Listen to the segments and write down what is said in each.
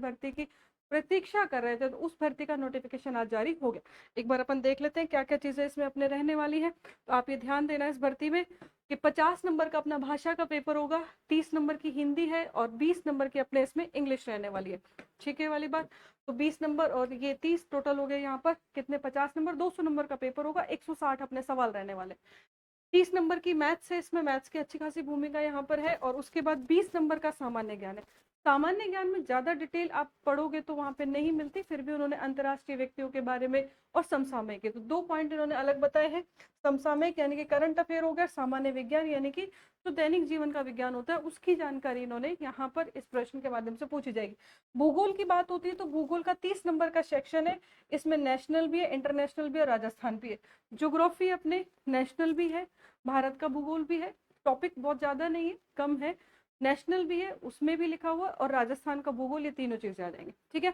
भर्ती की प्रतीक्षा कर रहे थे, तो उस भर्ती का नोटिफिकेशन आज जारी हो गया। एक बार अपन देख लेते हैं क्या क्या चीजें इसमें अपने रहने वाली है। तो आप ये ध्यान देना इस भर्ती में कि 50 नंबर का अपना भाषा का पेपर होगा, 30 नंबर की हिंदी है और 20 नंबर की अपने इसमें इंग्लिश रहने वाली है। ठीक है वाली बात। तो 20 नंबर और ये 30 टोटल हो गए यहाँ पर कितने, 50 नंबर, 200 नंबर का पेपर होगा, 160 अपने सवाल रहने वाले। 30 नंबर की मैथ्स है, इसमें मैथ्स की अच्छी खासी भूमिका यहाँ पर है। और उसके बाद 20 नंबर का सामान्य ज्ञान है। सामान्य ज्ञान में ज्यादा डिटेल आप पढ़ोगे तो वहां पे नहीं मिलती, फिर भी उन्होंने अंतर्राष्ट्रीय व्यक्तियों के बारे में और समसामयिक के तो 2 पॉइंट इन्होंने अलग बताए हैं। समसामयिक यानी कि करंट अफेयर हो गया, सामान्य विज्ञान यानी कि जो दैनिक जीवन का विज्ञान होता है उसकी जानकारी इन्होंने यहाँ पर इस प्रश्न के माध्यम से पूछी जाएगी। भूगोल की बात होती है तो भूगोल का 30 नंबर का सेक्शन है, इसमें नेशनल भी है, इंटरनेशनल भी है, राजस्थान भी है। ज्योग्राफी अपने नेशनल भी है, भारत का भूगोल भी है, टॉपिक बहुत ज्यादा नहीं है, कम है, नेशनल भी है उसमें भी लिखा हुआ, और राजस्थान का भूगोल, ये तीनों चीजें आ जाएंगी। ठीक है।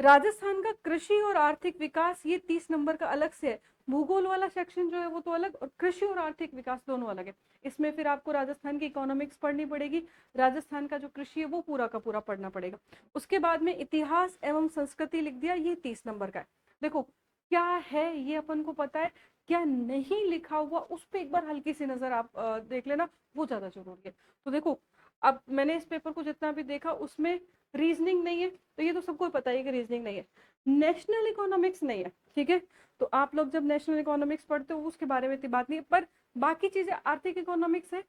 राजस्थान का कृषि और आर्थिक विकास ये 30 नंबर का अलग से है। भूगोल वाला सेक्शन जो है वो तो अलग, और कृषि और आर्थिक विकास दोनों अलग है। इसमें फिर आपको राजस्थान की इकोनॉमिक्स पढ़नी पड़ेगी, राजस्थान का जो कृषि है वो पूरा का पूरा पढ़ना पड़ेगा। उसके बाद में इतिहास एवं संस्कृति लिख दिया, ये 30 नंबर का है। देखो क्या है ये अपन को पता है, क्या नहीं लिखा हुआ उस पर एक बार हल्की सी नजर आप देख लेना, वो ज्यादा जरूरी है। तो देखो अब मैंने इस पेपर को जितना भी देखा उसमें रीजनिंग नहीं है, तो ये तो सबको पता है कि रीजनिंग नहीं है। नेशनल इकोनॉमिक्स नहीं है, ठीक है। तो आप लोग जब नेशनल इकोनॉमिक्स पढ़ते हो उसके बारे में इतनी बात नहीं है, पर बाकी चीजें आर्थिक इकोनॉमिक्स है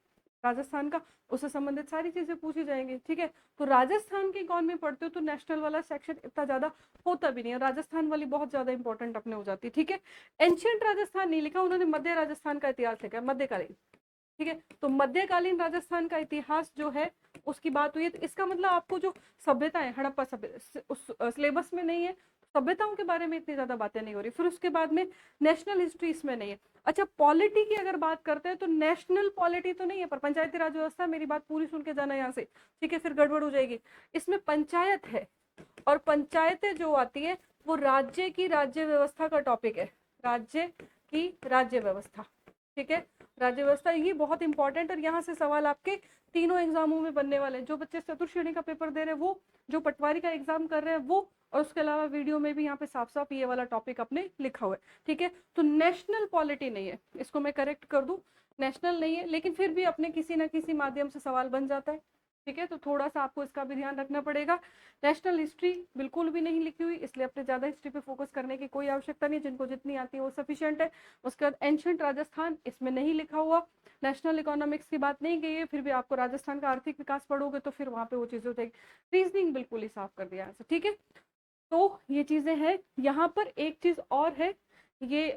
राजस्थान का, उससे संबंधित सारी चीजें पूछी जाएंगी। ठीक है। तो राजस्थान की इकोनॉमी पढ़ते हो तो नेशनल वाला सेक्शन इतना ज्यादा होता भी नहीं है, राजस्थान वाली बहुत ज्यादा इंपॉर्टेंट अपने हो जाती है। ठीक है। एंशियंट राजस्थान नहीं लिखा उन्होंने, मध्य राजस्थान का इतिहास लिखा है, मध्यकालीन। ठीक है। तो मध्यकालीन राजस्थान का इतिहास जो है उसकी बात हुई है, तो इसका मतलब आपको जो सभ्यता है हड़प्पा सभ्यता उस सिलेबस में नहीं है, सभ्यताओं के बारे में इतनी ज्यादा बातें नहीं हो रही। फिर उसके बाद में नेशनल हिस्ट्री इसमें नहीं है। अच्छा पॉलिटी की अगर बात करते हैं तो नेशनल पॉलिटी तो नहीं है, पर पंचायती राज व्यवस्था, मेरी बात पूरी सुन के जाना यहाँ से, ठीक है, फिर गड़बड़ हो जाएगी। इसमें पंचायत है, और पंचायतें जो आती है वो राज्य की राज्य व्यवस्था का टॉपिक है, राज्य की राज्य व्यवस्था। ठीक है। राज्य व्यवस्था ये बहुत इंपॉर्टेंट, और यहाँ से सवाल आपके तीनों एग्जामों में बनने वाले हैं। जो बच्चे चतुर्थ श्रेणी का पेपर दे रहे हैं वो, जो पटवारी का एग्जाम कर रहे हैं वो, और उसके अलावा वीडियो में भी यहाँ पे साफ साफ ये वाला टॉपिक अपने लिखा हुआ है। ठीक है। तो नेशनल पॉलिटी नहीं है, इसको मैं करेक्ट कर दूं, नेशनल नहीं है, लेकिन फिर भी अपने किसी ना किसी माध्यम से सवाल बन जाता है। ठीक है। तो थोड़ा सा आपको इसका भी ध्यान रखना पड़ेगा। नेशनल हिस्ट्री बिल्कुल भी नहीं लिखी हुई, इसलिए अपने ज्यादा हिस्ट्री पे फोकस करने की कोई आवश्यकता नहीं, जिनको जितनी आती है वो सफिशिएंट है। उसके बाद एंशियंट राजस्थान इसमें नहीं लिखा हुआ, नेशनल इकोनॉमिक्स की बात नहीं गई है, फिर भी आपको राजस्थान का आर्थिक विकास पढ़ोगे तो फिर वहां पे वो चीजें हो जाएगी। रीजनिंग बिल्कुल ही साफ कर दिया है। ठीक है। तो ये चीजें हैं। यहाँ पर एक चीज और है, ये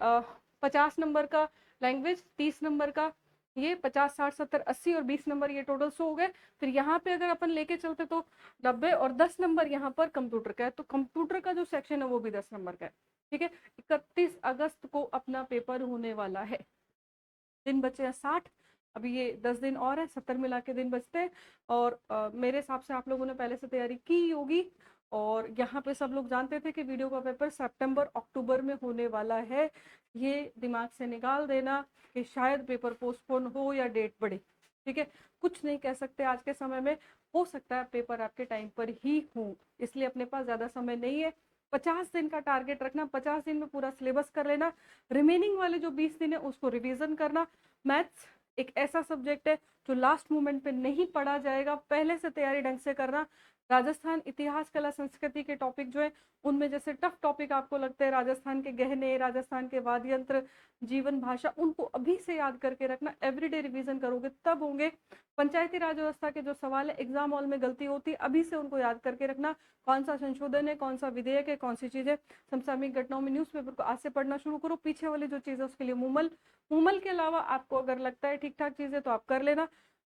50 नंबर का लैंग्वेज, 30 नंबर का ये, 50 60 70 80 और 20 नंबर ये टोटल 100 हो गए। फिर यहाँ पे अगर अपन लेके चलते तो 90, और 10 नंबर यहाँ पर कंप्यूटर का है, तो कंप्यूटर का जो सेक्शन है वो भी 10 नंबर का है। ठीक है। 31 अगस्त को अपना पेपर होने वाला है। दिन बचे हैं 60, अभी ये 10 दिन और है, 70 मिला के दिन बचते हैं। और मेरे हिसाब से आप लोगों ने पहले से तैयारी की होगी, और यहाँ पे सब लोग जानते थे कि वीडियो का पेपर सितंबर अक्टूबर में होने वाला है। ये दिमाग से निकाल देना कि शायद पेपर पोस्टपोन हो या डेट बढ़े। ठीक है। कुछ नहीं कह सकते आज के समय में, हो सकता है पेपर आपके टाइम पर ही हो, इसलिए अपने पास ज्यादा समय नहीं है। 50 दिन का टारगेट रखना, 50 दिन में पूरा सिलेबस कर लेना, रिमेनिंग वाले जो 20 दिन है उसको रिवीजन करना। मैथ्स एक ऐसा सब्जेक्ट है जो लास्ट मोमेंट पे नहीं पढ़ा जाएगा, पहले से तैयारी ढंग से करना। राजस्थान इतिहास कला संस्कृति के टॉपिक जो है उनमें जैसे टफ टॉपिक आपको लगते हैं, राजस्थान के गहने, राजस्थान के वाद्य यंत्र, जीवन भाषा, उनको अभी से याद करके रखना, एवरीडे रिवीजन करोगे तब होंगे। पंचायती राज व्यवस्था के जो सवाल है एग्जाम हॉल में गलती होती है, अभी से उनको याद करके रखना, कौन सा संशोधन है, कौन सा विधेयक है, कौन सी चीजें। समसामयिक घटनाओं में न्यूज़पेपर को आज से पढ़ना शुरू करो, पीछे वाली जो चीज है उसके लिए मूमल, मूमल के अलावा आपको अगर लगता है ठीक ठाक चीजें तो आप कर लेना।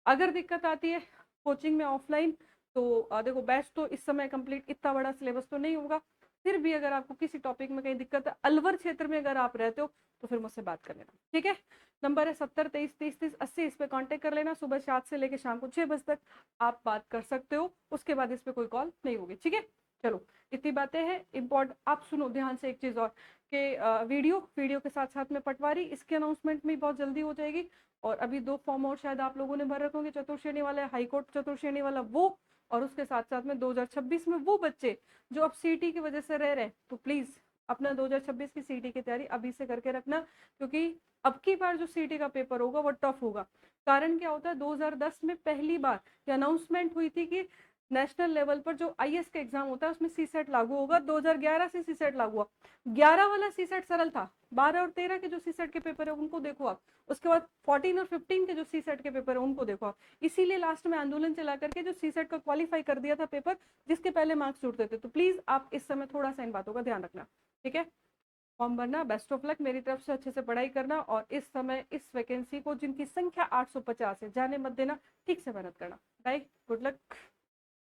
अगर दिक्कत आती है कोचिंग में ऑफलाइन, तो देखो बैच तो इस समय कंप्लीट, इतना बड़ा सिलेबस तो नहीं होगा, फिर भी अगर आपको किसी टॉपिक में कहीं दिक्कत है, अलवर क्षेत्र में अगर आप रहते हो तो फिर मुझसे बात कर लेना। ठीक है। नंबर है 70 23 30 30 80, इस पे कांटेक्ट कर लेना। सुबह 7 से लेकर शाम को 6 बजे तक आप बात कर सकते हो, उसके बाद इस पे कोई कॉल नहीं होगी। ठीक है। चलो इतनी बातें हैं इम्पोर्टेंट। आप सुनो ध्यान से एक चीज और, कि वीडियो के साथ साथ में पटवारी, इसके अनाउंसमेंट में बहुत जल्दी हो जाएगी। और अभी 2 फॉर्म और शायद आप लोगों ने भर रखे होंगे, चतुर्थ श्रेणी वाला, हाईकोर्ट चतुर्थ श्रेणी वाला वो, और उसके साथ साथ में 2026 में वो बच्चे जो अब सीटी की वजह से रह रहे हैं, तो प्लीज अपना 2026 की सीटी की तैयारी अभी से करके रखना, क्योंकि अब की बार जो सीटी का पेपर होगा वो टफ होगा। कारण क्या होता है, 2010 में पहली बार ये अनाउंसमेंट हुई थी कि नेशनल लेवल पर जो आईएएस का एग्जाम होता है उसमें सीसेट लागू होगा। 2011 से सीसेट लागू हुआ। 11 वाला सीसेट सरल था, 12 और 13 के जो सीसेट के पेपर है उनको देखो आप, उसके बाद 14 और 15 के जो सीसेट के पेपर है उनको देखो आप। इसीलिए लास्ट में आंदोलन चला करके जो सीसेट का क्वालिफाई कर दिया था पेपर, जिसके पहले मार्क्स जुड़ते थे। तो प्लीज आप इस समय थोड़ा सा इन बातों का ध्यान रखना, ठीक है। फॉर्म भरना, बेस्ट ऑफ लक, मेरी तरफ से अच्छे से पढ़ाई करना, और इस समय इस वैकेंसी को जिनकी संख्या 850 है जाने मत देना, ठीक से मेहनत करना। Bye, good luck.